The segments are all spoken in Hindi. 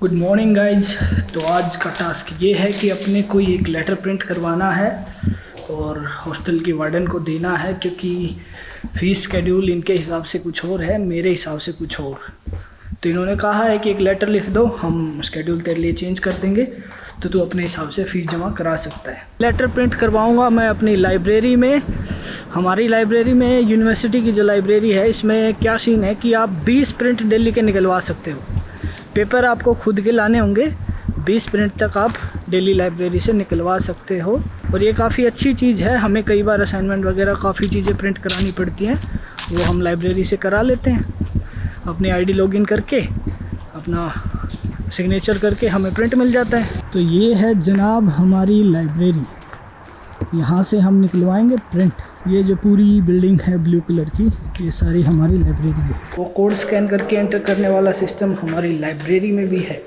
Good morning guys. तो आज का टास्क ये है कि अपने को एक लेटर प्रिंट करवाना है और हॉस्टल के वार्डन को देना है, क्योंकि फ़ीस शेड्यूल इनके हिसाब से कुछ और है, मेरे हिसाब से कुछ और। तो इन्होंने कहा है कि एक लेटर लिख दो, हम शेड्यूल तेरे लिए चेंज कर देंगे, तो तू अपने हिसाब से फ़ीस जमा करा सकता है। लेटर प्रिंट करवाऊँगा मैं अपनी लाइब्रेरी में। हमारी लाइब्रेरी में, यूनिवर्सिटी की जो लाइब्रेरी है, इसमें क्या सीन है कि आप 20 प्रिंट डेली के निकलवा सकते हो। पेपर आपको खुद के लाने होंगे, 20 प्रिंट तक आप डेली लाइब्रेरी से निकलवा सकते हो। और ये काफ़ी अच्छी चीज़ है। हमें कई बार असाइनमेंट वगैरह काफ़ी चीज़ें प्रिंट करानी पड़ती हैं, वो हम लाइब्रेरी से करा लेते हैं। अपनी आईडी लॉगिन करके अपना सिग्नेचर करके हमें प्रिंट मिल जाता है। तो ये है जनाब हमारी लाइब्रेरी, यहाँ से हम निकलवाएंगे प्रिंट। ये जो पूरी बिल्डिंग है ब्लू कलर की, ये सारी हमारी लाइब्रेरी है। वो कोड स्कैन करके एंटर करने वाला सिस्टम हमारी लाइब्रेरी में भी है।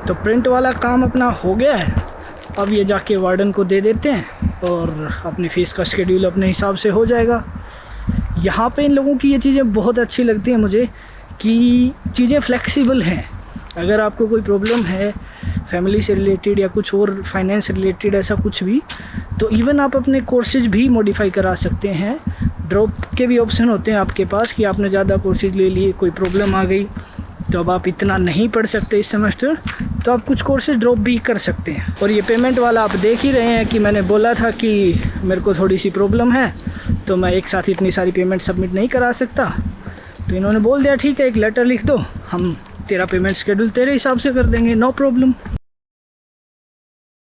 तो प्रिंट वाला काम अपना हो गया है। अब ये जाके वार्डन को दे देते हैं और अपनी फ़ीस का शेड्यूल अपने हिसाब से हो जाएगा। यहाँ पे इन लोगों की ये चीज़ें बहुत अच्छी लगती हैं मुझे कि चीज़ें फ्लेक्सिबल हैं। अगर आपको कोई प्रॉब्लम है फैमिली से रिलेटेड या कुछ और फाइनेंस रिलेटेड ऐसा कुछ भी, तो इवन आप अपने कोर्सेज भी मॉडिफाई करा सकते हैं। ड्रॉप के भी ऑप्शन होते हैं आपके पास कि आपने ज़्यादा कोर्सेज ले लिए, कोई प्रॉब्लम आ गई तो अब आप इतना नहीं पढ़ सकते इस सेमेस्टर, तो आप कुछ कोर्सेज ड्रॉप भी कर सकते हैं। और ये पेमेंट वाला आप देख ही रहे हैं कि मैंने बोला था कि मेरे को थोड़ी सी प्रॉब्लम है, तो मैं एक साथ इतनी सारी पेमेंट सबमिट नहीं करा सकता। तो इन्होंने बोल दिया ठीक है, एक लेटर लिख दो, हम तेरा पेमेंट शेड्यूल तेरे हिसाब से कर देंगे, नो प्रॉब्लम।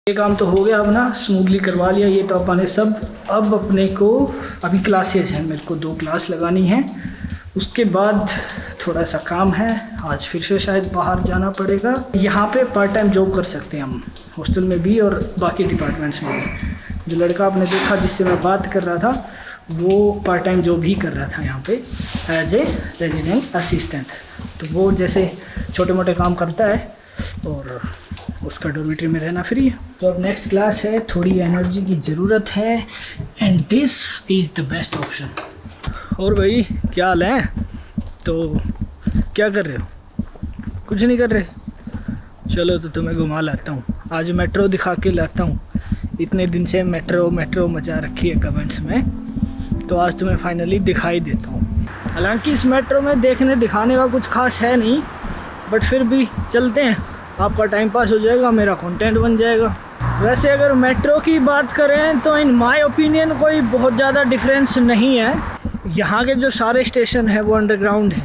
ये काम तो हो गया, अब ना स्मूथली करवा लिया ये तो अपने सब। अब अपने को अभी क्लासेज हैं, मेरे को 2 क्लास लगानी है, उसके बाद थोड़ा सा काम है। आज फिर से शायद बाहर जाना पड़ेगा। यहाँ पे पार्ट टाइम जॉब कर सकते हैं हम, हॉस्टल में भी और बाकी डिपार्टमेंट्स में भी। जो लड़का आपने देखा जिससे मैं बात कर रहा था, वो पार्ट टाइम जॉब ही कर रहा था यहाँ पे एज ए रेजिडेंट असिस्टेंट। तो वो जैसे छोटे मोटे काम करता है और उसका डॉर्मेटरी में रहना फ्री है। तो अब नेक्स्ट क्लास है, थोड़ी एनर्जी की ज़रूरत है and this is the best option. और भाई क्या हाल है? तो क्या कर रहे हो? कुछ नहीं कर रहे? चलो तो तुम्हें घुमा लाता हूँ, आज मेट्रो दिखा के लाता हूँ। इतने दिन से मेट्रो मेट्रो मचा रखी है कमेंट्स में, तो आज तुम्हें फाइनली दिखाई देता हूँ। हालांकि इस मेट्रो में देखने दिखाने का कुछ खास है नहीं, बट फिर भी चलते हैं, आपका टाइम पास हो जाएगा, मेरा कंटेंट बन जाएगा। वैसे अगर मेट्रो की बात करें तो इन माय ओपिनियन कोई बहुत ज़्यादा डिफरेंस नहीं है। यहाँ के जो सारे स्टेशन हैं वो अंडरग्राउंड है,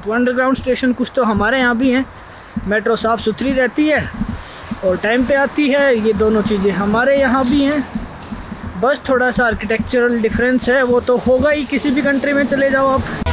तो अंडरग्राउंड स्टेशन कुछ तो हमारे यहाँ भी हैं। मेट्रो साफ़ सुथरी रहती है और टाइम पे आती है, ये दोनों चीज़ें हमारे यहाँ भी हैं। बस थोड़ा सा आर्किटेक्चरल डिफरेंस है, वो तो होगा ही, किसी भी कंट्री में चले जाओ आप।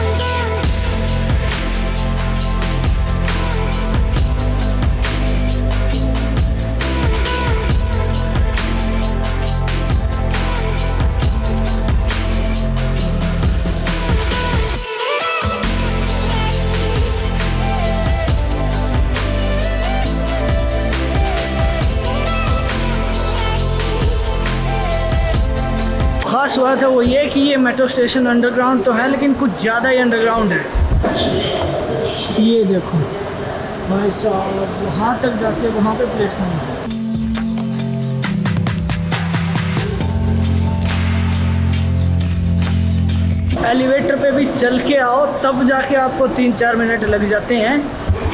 ख़ास बात है वो ये कि ये मेट्रो स्टेशन अंडरग्राउंड तो है, लेकिन कुछ ज़्यादा ही अंडरग्राउंड है। ये देखो भाई साहब, वहाँ तक जाके वहाँ पे प्लेटफॉर्म है। एलिवेटर पे भी चल के आओ तब जाके आपको 3-4 मिनट लग जाते हैं,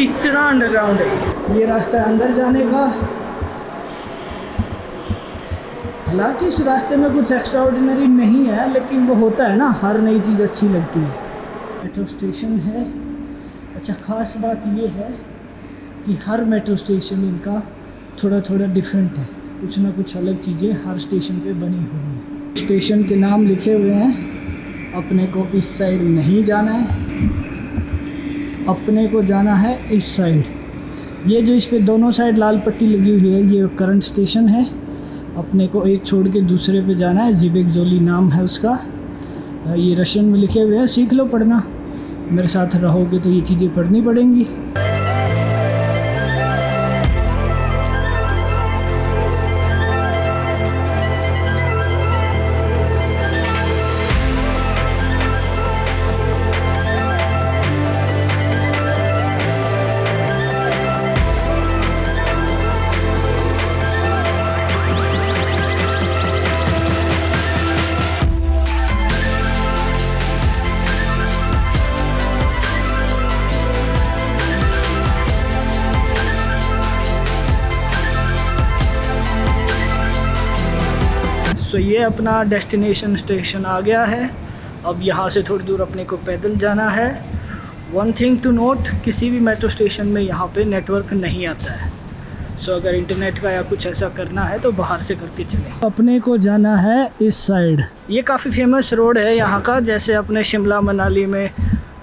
इतना अंडरग्राउंड है। ये रास्ता अंदर जाने का। हालांकि इस रास्ते में कुछ एक्स्ट्रा ऑर्डिनरी नहीं है, लेकिन वो होता है ना, हर नई चीज़ अच्छी लगती है। मेट्रो स्टेशन है। अच्छा, ख़ास बात ये है कि हर मेट्रो स्टेशन इनका थोड़ा थोड़ा डिफरेंट है, कुछ ना कुछ अलग चीज़ें हर स्टेशन पे बनी हुई हैं। स्टेशन के नाम लिखे हुए हैं। अपने को इस साइड नहीं जाना है, अपने को जाना है इस साइड। ये जो इस पे दोनों साइड लाल पट्टी लगी हुई है, ये करंट स्टेशन है। अपने को एक छोड़ के दूसरे पे जाना है, ज़िबेक जोली नाम है उसका। ये रशियन में लिखे हुए हैं, सीख लो पढ़ना। मेरे साथ रहोगे तो ये चीज़ें पढ़नी पड़ेंगी। सो ये अपना डेस्टिनेशन स्टेशन आ गया है। अब यहाँ से थोड़ी दूर अपने को पैदल जाना है। वन थिंग टू नोट, किसी भी मेट्रो स्टेशन में यहाँ पे नेटवर्क नहीं आता है। सो अगर इंटरनेट का या कुछ ऐसा करना है तो बाहर से करके चलें। अपने को जाना है इस साइड। ये काफ़ी फेमस रोड है यहाँ का, जैसे अपने शिमला मनाली में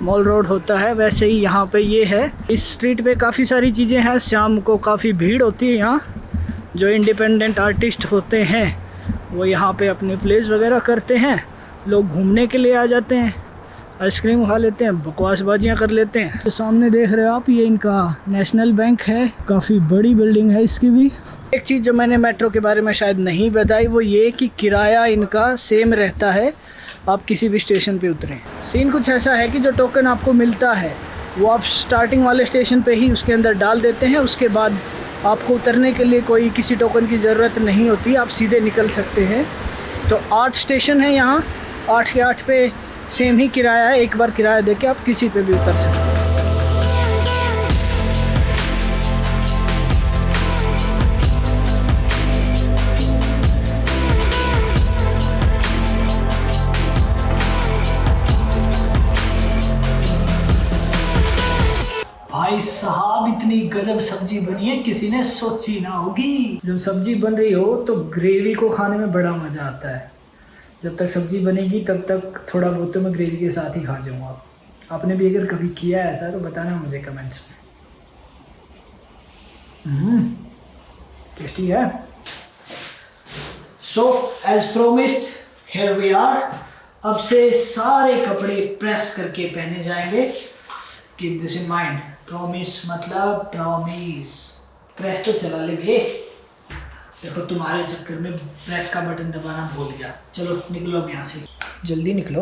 मॉल रोड होता है वैसे ही यहाँ पे ये है। इस स्ट्रीट पे काफ़ी सारी चीज़ें हैं। शाम को काफ़ी भीड़ होती है यहाँ। जो इंडिपेंडेंट आर्टिस्ट होते हैं वो यहाँ पे अपने प्लेस वगैरह करते हैं। लोग घूमने के लिए आ जाते हैं, आइसक्रीम खा लेते हैं, बकवासबाजियाँ कर लेते हैं। तो सामने देख रहे हो आप, ये इनका नेशनल बैंक है। काफ़ी बड़ी बिल्डिंग है इसकी भी। एक चीज़ जो मैंने मेट्रो के बारे में शायद नहीं बताई वो ये कि किराया इनका सेम रहता है, आप किसी भी स्टेशन पे उतरें। सीन कुछ ऐसा है कि जो टोकन आपको मिलता है वो आप स्टार्टिंग वाले स्टेशन पे ही उसके अंदर डाल देते हैं। उसके बाद आपको उतरने के लिए कोई किसी टोकन की ज़रूरत नहीं होती, आप सीधे निकल सकते हैं। तो 8 स्टेशन है यहाँ, 8 के 8 पे सेम ही किराया है। एक बार किराया देके आप किसी पे भी उतर सकते हैं। भाई साहब, इतनी गजब सब्जी बनी है, किसी ने सोची ना होगी। जब सब्जी बन रही हो तो ग्रेवी को खाने में बड़ा मज़ा आता है। जब तक सब्जी बनेगी तब तक थोड़ा बहुत तो मैं ग्रेवी के साथ ही खा जाऊँगा। आपने भी अगर कभी किया है ऐसा तो बताना मुझे कमेंट्स में। टेस्टी है। So as promised, here we are. अब से सारे कपड़े प्रेस करके पहने जाएंगे। Keep this in mind. Promise मतलब प्रॉमिस। प्रेस तो चला ले भे। देखो तुम्हारे चक्कर में प्रेस का बटन दबाना भूल गया। चलो निकलो अब यहाँ से, जल्दी निकलो।